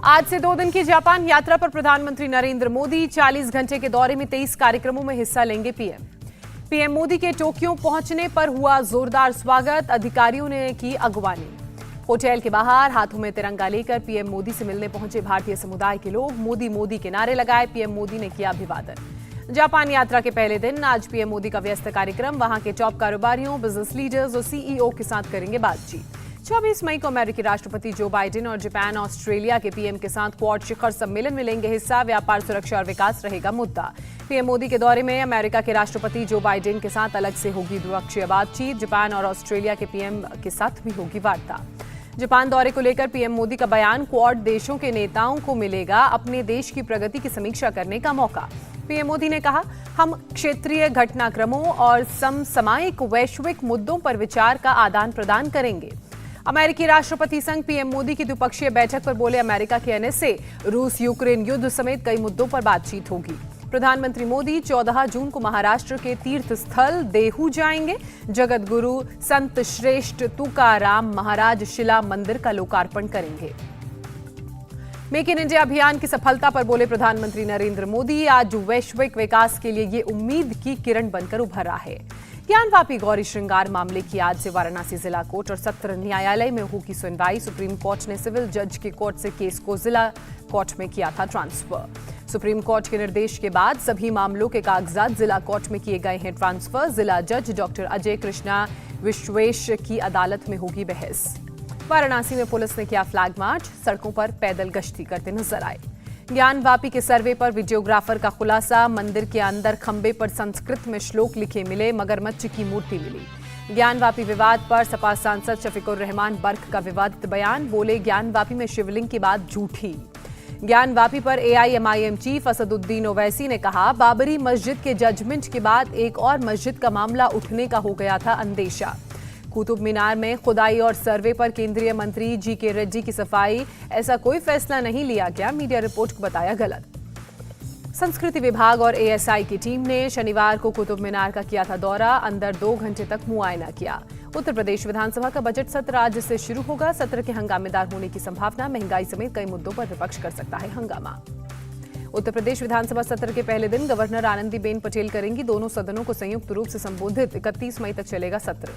आज से 2 दिन की जापान यात्रा पर प्रधानमंत्री नरेंद्र मोदी 40 घंटे के दौरे में 23 कार्यक्रमों में हिस्सा लेंगे पीएम मोदी के टोक्यो पहुंचने पर हुआ जोरदार स्वागत, अधिकारियों ने की अगवानी। होटल के बाहर हाथों में तिरंगा लेकर पीएम मोदी से मिलने पहुंचे भारतीय समुदाय के लोग मोदी मोदी के नारे लगाए, पीएम मोदी ने किया अभिवादन। जापान यात्रा के पहले दिन आज पीएम मोदी का व्यस्त कार्यक्रम, वहां के टॉप कारोबारियों, बिजनेस लीडर्स और सीईओ के साथ करेंगे बातचीत। 24 मई को अमेरिकी राष्ट्रपति जो बाइडेन और जापान ऑस्ट्रेलिया के पीएम के साथ क्वाड शिखर सम्मेलन में लेंगे हिस्सा, व्यापार, सुरक्षा और विकास रहेगा मुद्दा। पीएम मोदी के दौरे में अमेरिका के राष्ट्रपति जो बाइडेन के साथ अलग से होगी द्विपक्षीय बातचीत, जापान और ऑस्ट्रेलिया के पीएम के साथ भी होगी वार्ता। जापान दौरे को लेकर पीएम मोदी का बयान, क्वाड देशों के नेताओं को मिलेगा अपने देश की प्रगति की समीक्षा करने का मौका। पीएम मोदी ने कहा, हम क्षेत्रीय घटनाक्रमों और समसामयिक वैश्विक मुद्दों पर विचार का आदान प्रदान करेंगे। अमेरिकी राष्ट्रपति संग पीएम मोदी की द्विपक्षीय बैठक पर बोले, अमेरिका के एनएसए, रूस यूक्रेन युद्ध समेत कई मुद्दों पर बातचीत होगी। प्रधानमंत्री मोदी 14 जून को महाराष्ट्र के तीर्थ स्थल देहू जाएंगे। जगत गुरु संत श्रेष्ठ तुकाराम महाराज शिला मंदिर का लोकार्पण करेंगे। मेक इन इंडिया अभियान की सफलता पर बोले प्रधानमंत्री नरेंद्र मोदी, आज वैश्विक विकास के लिए ये उम्मीद की किरण बनकर उभरा है। ज्ञानवापी गौरी श्रृंगार मामले की आज से वाराणसी जिला कोर्ट और सत्र न्यायालय में होगी सुनवाई। सुप्रीम कोर्ट ने सिविल जज के कोर्ट से केस को जिला कोर्ट में किया था ट्रांसफर। सुप्रीम कोर्ट के निर्देश के बाद सभी मामलों के कागजात जिला कोर्ट में किए गए हैं ट्रांसफर। जिला जज डॉक्टर अजय कृष्णा विश्वेश की अदालत में होगी बहस। वाराणसी में पुलिस ने किया फ्लैग मार्च, सड़कों पर पैदल गश्ती करते नजर आए। ज्ञानवापी के सर्वे पर वीडियोग्राफर का खुलासा, मंदिर के अंदर खंबे पर संस्कृत में श्लोक लिखे मिले, मगरमच्छ की मूर्ति मिली। ज्ञानवापी विवाद पर सपा सांसद शफीकुर रहमान बर्क का विवादित बयान, बोले ज्ञानवापी में शिवलिंग की बात झूठी। ज्ञानवापी पर एआईएमआईएम चीफ असदुद्दीन ओवैसी ने कहा, बाबरी मस्जिद के जजमेंट के बाद एक और मस्जिद का मामला उठने का हो गया था अंदेशा। कुतुब मीनार में खुदाई और सर्वे पर केंद्रीय मंत्री जीके रेड्डी की सफाई, ऐसा कोई फैसला नहीं लिया गया, मीडिया रिपोर्ट को बताया गलत। संस्कृति विभाग और एएसआई की टीम ने शनिवार को कुतुब मीनार का किया था दौरा, अंदर 2 घंटे तक मुआयना किया। उत्तर प्रदेश विधानसभा का बजट सत्र आज से शुरू होगा, सत्र के हंगामेदार होने की संभावना, महंगाई समेत कई मुद्दों पर विपक्ष कर सकता है हंगामा। उत्तर प्रदेश विधानसभा सत्र के पहले दिन गवर्नर आनंदीबेन पटेल करेंगी दोनों सदनों को संयुक्त रूप से संबोधित। 31 मई तक चलेगा सत्र।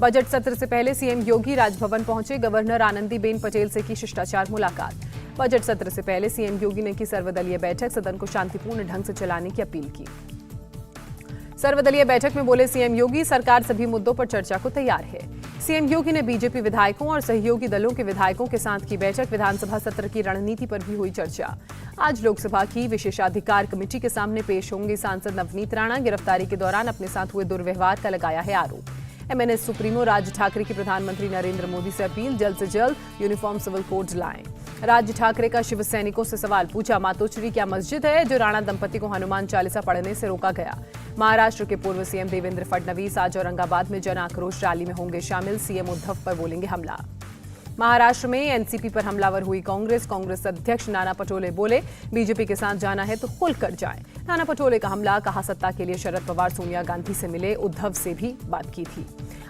बजट सत्र से पहले सीएम योगी राजभवन पहुंचे, गवर्नर आनंदीबेन पटेल से की शिष्टाचार मुलाकात। बजट सत्र से पहले सीएम योगी ने की सर्वदलीय बैठक, सदन को शांतिपूर्ण ढंग से चलाने की अपील की। सर्वदलीय बैठक में बोले सीएम योगी, सरकार सभी मुद्दों पर चर्चा को तैयार है। सीएम योगी ने बीजेपी विधायकों और सहयोगी दलों के विधायकों के साथ की बैठक, विधानसभा सत्र की रणनीति पर भी हुई चर्चा। आज लोकसभा की विशेषाधिकार कमेटी के सामने पेश होंगे सांसद नवनीत राणा, गिरफ्तारी के दौरान अपने साथ हुए दुर्व्यवहार का लगाया है आरोप। एमएनएस सुप्रीमो राज ठाकरे की प्रधानमंत्री नरेंद्र मोदी से अपील, जल्द से जल्द यूनिफॉर्म सिविल कोड लाएं। राज ठाकरे का शिव सैनिकों से सवाल पूछा, मातोश्री क्या मस्जिद है जो राणा दंपति को हनुमान चालीसा पढ़ने से रोका गया। महाराष्ट्र के पूर्व सीएम देवेंद्र फडणवीस आज औरंगाबाद में जन आक्रोश रैली में होंगे शामिल, सीएम उद्धव पर बोलेंगे हमला। महाराष्ट्र में एनसीपी पर हमलावर हुई कांग्रेस अध्यक्ष नाना पटोले बोले, बीजेपी के साथ जाना है तो खुलकर जाएं। नाना पटोले का हमला, कहा सत्ता के लिए शरद पवार सोनिया गांधी से मिले, उद्धव से भी बात की थी।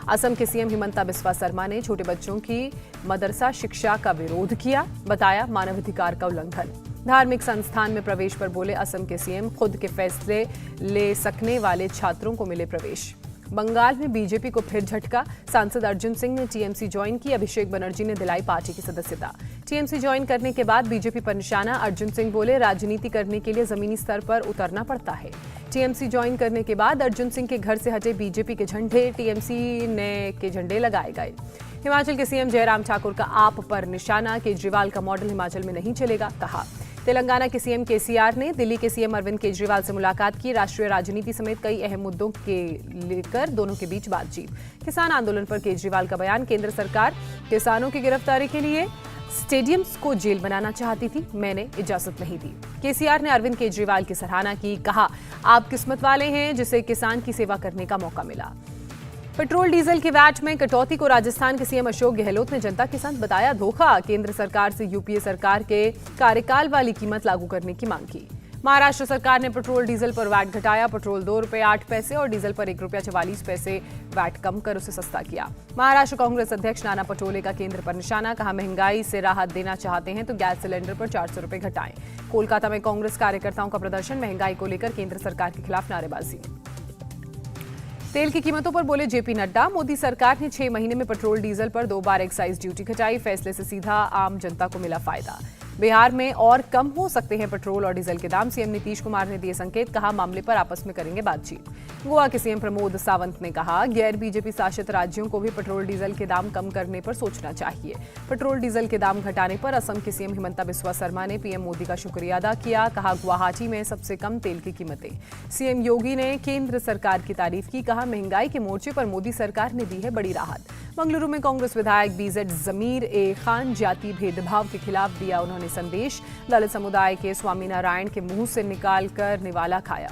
असम के सीएम हिमंता बिस्वा शर्मा ने छोटे बच्चों की मदरसा शिक्षा का विरोध किया, बताया मानवाधिकार का उल्लंघन। धार्मिक संस्थान में प्रवेश पर बोले असम के सीएम, खुद के फैसले ले सकने वाले छात्रों को मिले प्रवेश। बंगाल में बीजेपी को फिर झटका, सांसद अर्जुन सिंह ने टीएमसी ज्वाइन की, अभिषेक बनर्जी ने दिलाई पार्टी की सदस्यता। टीएमसी ज्वाइन करने के बाद बीजेपी पर निशाना, अर्जुन सिंह बोले राजनीति करने के लिए जमीनी स्तर पर उतरना पड़ता है। टीएमसी ज्वाइन करने के बाद अर्जुन सिंह के घर से हटे बीजेपी के झंडे, टीएमसी ने के झंडे लगाए गए। हिमाचल के सीएम जयराम ठाकुर का आप पर निशाना, केजरीवाल का मॉडल हिमाचल में नहीं चलेगा, कहा। तेलंगाना के सीएम केसीआर ने दिल्ली के सीएम अरविंद केजरीवाल से मुलाकात की, राष्ट्रीय राजनीति समेत कई अहम मुद्दों के लेकर दोनों के बीच बातचीत। किसान आंदोलन पर केजरीवाल का बयान, केंद्र सरकार किसानों की गिरफ्तारी के लिए स्टेडियम्स को जेल बनाना चाहती थी, मैंने इजाजत नहीं दी। केसीआर ने अरविंद केजरीवाल की सराहना की, कहा आप किस्मत वाले हैं जिसे किसान की सेवा करने का मौका मिला। पेट्रोल डीजल के वैट में कटौती को राजस्थान के सीएम अशोक गहलोत ने जनता के साथ बताया धोखा, केंद्र सरकार से यूपीए सरकार के कार्यकाल वाली कीमत लागू करने की मांग की। महाराष्ट्र सरकार ने पेट्रोल डीजल पर वैट घटाया। पेट्रोल ₹2.08 और डीजल पर ₹1.44 वैट कम कर उसे सस्ता किया। महाराष्ट्र कांग्रेस अध्यक्ष नाना पटोले का केंद्र पर निशाना, कहा महंगाई से राहत देना चाहते हैं तो गैस सिलेंडर पर ₹400 घटाएं। कोलकाता में कांग्रेस कार्यकर्ताओं का प्रदर्शन, महंगाई को लेकर केंद्र सरकार के खिलाफ नारेबाजी। तेल की कीमतों पर बोले जेपी नड्डा, मोदी सरकार ने 6 महीने में पेट्रोल डीजल पर 2 बार एक्साइज ड्यूटी घटाई। फैसले से सीधा आम जनता को मिला फायदा। बिहार में और कम हो सकते हैं पेट्रोल और डीजल के दाम, सीएम नीतीश कुमार ने दिए संकेत, कहा मामले पर आपस में करेंगे बातचीत। गोवा के सीएम प्रमोद सावंत ने कहा गैर बीजेपी शासित राज्यों को भी पेट्रोल डीजल के दाम कम करने पर सोचना चाहिए। पेट्रोल डीजल के दाम घटाने पर असम के सीएम हिमंता बिस्वा शर्मा ने पीएम मोदी का शुक्रिया अदा किया, कहा गुवाहाटी में सबसे कम तेल की कीमतें। सीएम योगी ने केंद्र सरकार की तारीफ की, कहा महंगाई के मोर्चे पर मोदी सरकार ने दी है बड़ी राहत। मंगलुरु में कांग्रेस विधायक बीजेड जमीर ए खान जाति भेदभाव के खिलाफ दिया उन्होंने संदेश। दलित समुदाय के स्वामीनारायण के मुंह से निकालकर निवाला खाया।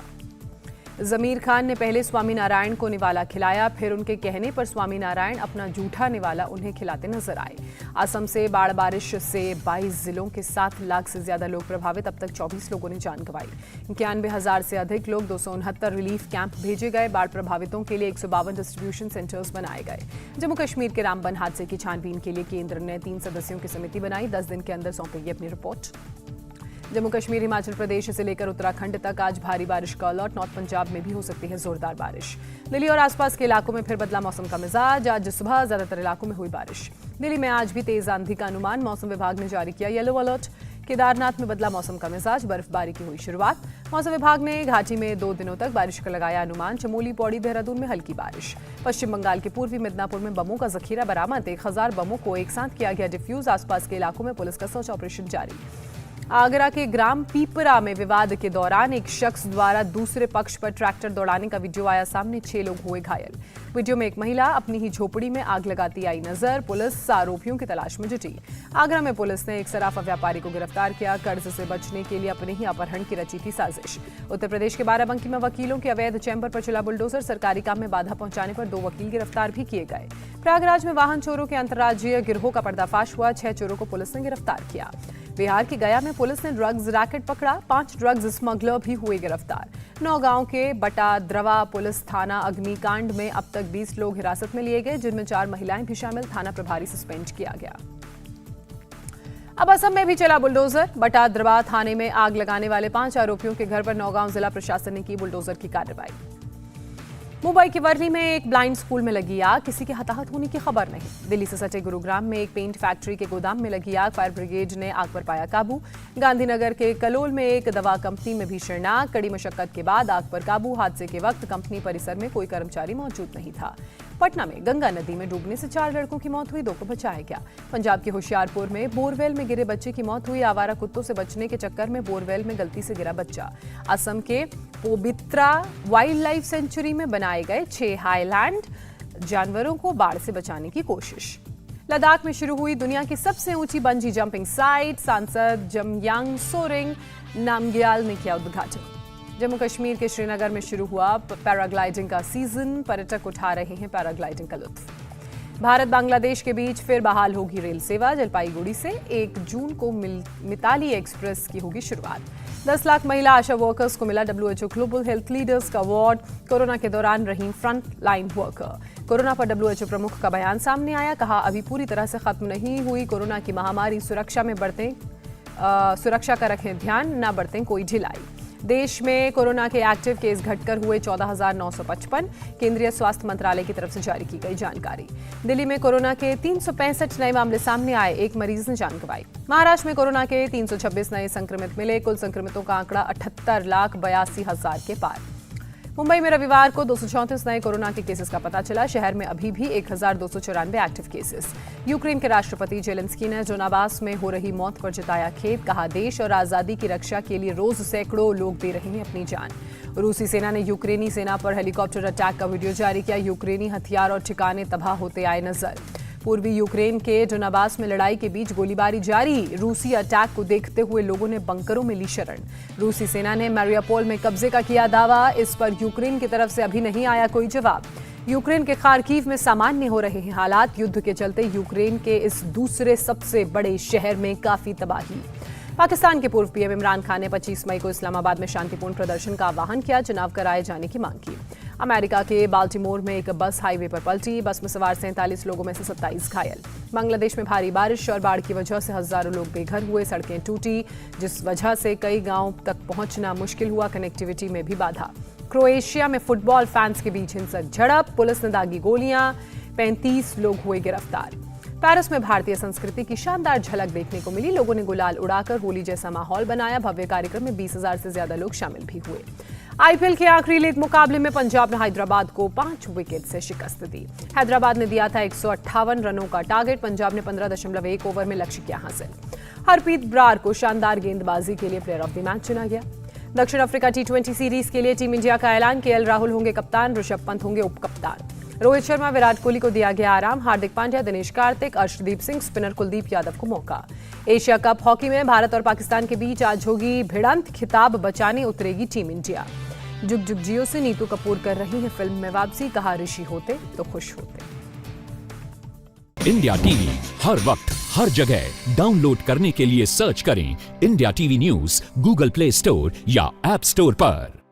जमीर खान ने पहले स्वामीनारायण को निवाला खिलाया, फिर उनके कहने पर स्वामीनारायण अपना जूठा निवाला उन्हें खिलाते नजर आए। असम से बाढ़ बारिश से 22 जिलों के 7 लाख से ज्यादा लोग प्रभावित, अब तक 24 लोगों ने जान गंवाई। 91,000 से अधिक लोग 269 रिलीफ कैंप भेजे गए। बाढ़ प्रभावितों के लिए 152 डिस्ट्रीब्यूशन सेंटर्स बनाए गए। जम्मू कश्मीर के रामबन हादसे की छानबीन के लिए केंद्र ने 3 सदस्यों की समिति बनाई, 10 दिन के अंदर सौंपेगी अपनी रिपोर्ट। जम्मू कश्मीर, हिमाचल प्रदेश से लेकर उत्तराखंड तक आज भारी बारिश का अलर्ट, नॉर्थ पंजाब में भी हो सकती है जोरदार बारिश। दिल्ली और आसपास के इलाकों में फिर बदला मौसम का मिजाज, आज सुबह ज्यादातर इलाकों में हुई बारिश। दिल्ली में आज भी तेज आंधी का अनुमान, मौसम विभाग ने जारी किया येलो अलर्ट। केदारनाथ में बदला मौसम का मिजाज, बर्फबारी की हुई शुरुआत। मौसम विभाग ने घाटी में 2 दिनों तक बारिश का लगाया अनुमान। चमोली, पौड़ी, देहरादून में हल्की बारिश। पश्चिम बंगाल के पूर्वी मिदनापुर में बमों का जखीरा बरामद, 1000 बमों को एक साथ किया गया डिफ्यूज। आसपास के इलाकों में पुलिस का सर्च ऑपरेशन जारी। आगरा के ग्राम पीपरा में विवाद के दौरान एक शख्स द्वारा दूसरे पक्ष पर ट्रैक्टर दौड़ाने का वीडियो आया सामने, 6 लोग हुए घायल। वीडियो में एक महिला अपनी ही झोपड़ी में आग लगाती आई नजर। पुलिस आरोपियों की तलाश में जुटी। आगरा में पुलिस ने एक सराफा व्यापारी को गिरफ्तार किया, कर्ज से बचने के लिए अपने ही अपहरण की रची थी साजिश। उत्तर प्रदेश के बाराबंकी में वकीलों के अवैध चैम्बर पर चला बुलडोजर, सरकारी काम में बाधा पहुंचाने पर 2 वकील गिरफ्तार भी किए गए। प्रयागराज में वाहन चोरों के अंतर्राज्यीय गिरोह का पर्दाफाश हुआ, 6 चोरों को पुलिस ने गिरफ्तार किया। बिहार की गया में पुलिस ने ड्रग्स रैकेट पकड़ा, 5 ड्रग्स स्मगलर भी हुए गिरफ्तार। नौगांव के बटाद्रवा पुलिस थाना अग्निकांड में अब तक 20 लोग हिरासत में लिए गए, जिनमें 4 महिलाएं भी शामिल। थाना प्रभारी सस्पेंड किया गया। अब असम में भी चला बुलडोजर, बटाद्रवा थाने में आग लगाने वाले 5 आरोपियों के घर पर नौगांव जिला प्रशासन ने की बुलडोजर की कार्रवाई। मुंबई के वर्ली में एक ब्लाइंड स्कूल में लगी आग, किसी के हताहत होने की खबर नहीं। दिल्ली से सटे गुरुग्राम में एक पेंट फैक्ट्री के गोदाम में लगी आग, फायर ब्रिगेड ने आग पर पाया काबू। गांधीनगर के कलोल में एक दवा कंपनी में भीषण आग, कड़ी मशक्कत के बाद आग पर काबू। हादसे के वक्त कंपनी परिसर में कोई कर्मचारी मौजूद नहीं था। पटना में गंगा नदी में डूबने से 4 लड़कों की मौत हुई, 2 को बचाया गया। पंजाब के होशियारपुर में बोरवेल में गिरे बच्चे की मौत हुई, आवारा कुत्तों से बचने के चक्कर में बोरवेल में गलती से गिरा बच्चा। असम के पोबित्रा वाइल्ड लाइफ सेंचुरी में बनाए गए 6 हाईलैंड जानवरों को बाढ़ से बचाने की कोशिश। लद्दाख में शुरू हुई दुनिया की सबसे ऊंची बंजी जंपिंग साइट, सांसद जमयांग सोरेंग नामग्याल ने किया उद्घाटन। जम्मू कश्मीर के श्रीनगर में शुरू हुआ पैराग्लाइडिंग का सीजन, पर्यटक उठा रहे हैं पैराग्लाइडिंग का लुत्फ। भारत बांग्लादेश के बीच फिर बहाल होगी रेल सेवा, जलपाईगुड़ी से 1 जून को मिताली एक्सप्रेस की होगी शुरुआत। 10 लाख महिला आशा वर्कर्स को मिला WHO ग्लोबल हेल्थ लीडर्स का अवार्ड, कोरोना के दौरान रही फ्रंट लाइन वर्कर। कोरोना पर WHO प्रमुख का बयान सामने आया, कहा अभी पूरी तरह से खत्म नहीं हुई कोरोना की महामारी, सुरक्षा का रखें ध्यान, न बरतें कोई ढिलाई। देश में कोरोना के एक्टिव केस घटकर हुए 14,955, केंद्रीय स्वास्थ्य मंत्रालय की तरफ से जारी की गई जानकारी। दिल्ली में कोरोना के 365 नए मामले सामने आए, 1 मरीज ने जान गंवाई। महाराष्ट्र में कोरोना के 326 नए संक्रमित मिले, कुल संक्रमितों का आंकड़ा 78,82,000 के पार। मुंबई में रविवार को 234 नए कोरोना के केसेस का पता चला, शहर में अभी भी 1,294 एक्टिव केसेस। यूक्रेन के राष्ट्रपति जेलेंस्की ने जोनाबास में हो रही मौत पर जताया खेद, कहा देश और आजादी की रक्षा के लिए रोज सैकड़ों लोग दे रहे हैं अपनी जान। रूसी सेना ने यूक्रेनी सेना पर हेलीकॉप्टर अटैक का वीडियो जारी किया, यूक्रेनी हथियार और ठिकाने तबाह होते आए नजर। पूर्वी यूक्रेन के जोनाबास में लड़ाई के बीच गोलीबारी जारी, रूसी अटैक को देखते हुए लोगों ने बंकरों में ली शरण। रूसी सेना ने मारियापोल में कब्जे का किया दावा, इस पर यूक्रेन की तरफ से अभी नहीं आया कोई जवाब। यूक्रेन के खार्किव में सामान्य हो रहे हैं हालात, युद्ध के चलते यूक्रेन के इस दूसरे सबसे बड़े शहर में काफी तबाही। पाकिस्तान के पूर्व पीएम इमरान खान ने 25 मई को इस्लामाबाद में शांतिपूर्ण प्रदर्शन का आह्वान किया, चुनाव कराए जाने की मांग की। अमेरिका के बाल्टीमोर में एक बस हाईवे पर पलटी, बस में सवार 47 लोगों में से 27 घायल। बांग्लादेश में भारी बारिश और बाढ़ की वजह से हजारों लोग बेघर हुए, सड़कें टूटी, जिस वजह से कई गांवों तक पहुंचना मुश्किल हुआ, कनेक्टिविटी में भी बाधा। क्रोएशिया में फुटबॉल फैंस के बीच हिंसक झड़प, पुलिस ने दागी गोलियां, 35 लोग हुए गिरफ्तार। पेरिस में भारतीय संस्कृति की शानदार झलक देखने को मिली, लोगों ने गुलाल उड़ाकर होली जैसा माहौल बनाया। भव्य कार्यक्रम में 20,000 से ज्यादा लोग शामिल भी हुए। आईपीएल के आखिरी लीग मुकाबले में पंजाब ने हैदराबाद को 5 विकेट से शिकस्त दी। हैदराबाद ने दिया था 158 रनों का टारगेट, पंजाब ने 15.1 ओवर में लक्ष्य किया हासिल। हरप्रीत ब्रार को शानदार गेंदबाजी के लिए प्लेयर ऑफ द मैच चुना गया। दक्षिण अफ्रीका टी20 सीरीज के लिए टीम इंडिया का ऐलान, केएल राहुल होंगे कप्तान, ऋषभ पंत होंगे उप कप्तान। रोहित शर्मा, विराट कोहली को दिया गया आराम, हार्दिक पांड्या, दिनेश कार्तिक, अर्शदीप सिंह, स्पिनर कुलदीप यादव को मौका। एशिया कप हॉकी में भारत और पाकिस्तान के बीच आज होगी भिड़ंत, खिताब बचाने उतरेगी टीम इंडिया। जुग जुग जियो से नीतू कपूर कर रही है फिल्म में वापसी, कहा ऋषि होते तो खुश होते। इंडिया टीवी हर वक्त हर जगह डाउनलोड करने के लिए सर्च करें India TV news Google play store या ऐप स्टोर पर।